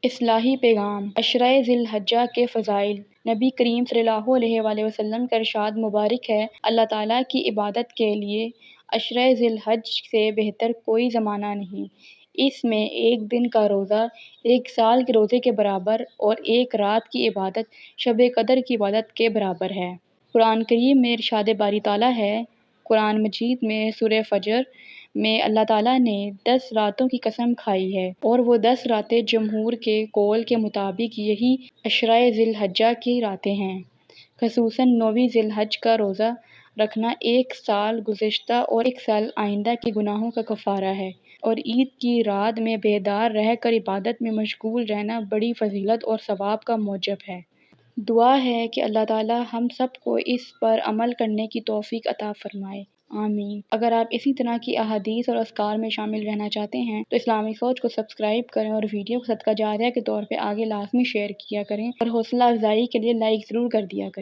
اصلاحی پیغام۔ عشرہ ذی الحجہ کے فضائل۔ نبی کریم صلی اللہ علیہ وآلہ وسلم کا ارشاد مبارک ہے، اللہ تعالیٰ کی عبادت کے لیے عشرہ ذی الحج سے بہتر کوئی زمانہ نہیں۔ اس میں ایک دن کا روزہ ایک سال کے روزے کے برابر اور ایک رات کی عبادت شب قدر کی عبادت کے برابر ہے۔ قرآن کریم میں ارشاد باری تعالیٰ ہے، قرآن مجید میں سورہ فجر میں اللہ تعالیٰ نے 10 راتوں کی قسم کھائی ہے، اور وہ 10 راتیں جمہور کے قول کے مطابق یہی عشرہ ذی الحجہ کی راتیں ہیں۔ خصوصاً 9ویں ذی الحج کا روزہ رکھنا ایک سال گزشتہ اور ایک سال آئندہ کے گناہوں کا کفارہ ہے، اور عید کی رات میں بیدار رہ کر عبادت میں مشغول رہنا بڑی فضیلت اور ثواب کا موجب ہے۔ دعا ہے کہ اللہ تعالیٰ ہم سب کو اس پر عمل کرنے کی توفیق عطا فرمائے، آمین۔ اگر آپ اسی طرح کی احادیث اور اذکار میں شامل رہنا چاہتے ہیں تو اسلامک سوچ کو سبسکرائب کریں، اور ویڈیو کو صدقہ جاریہ کے طور پہ آگے لازمی شیئر کیا کریں، اور حوصلہ افزائی کے لیے لائک ضرور کر دیا کریں۔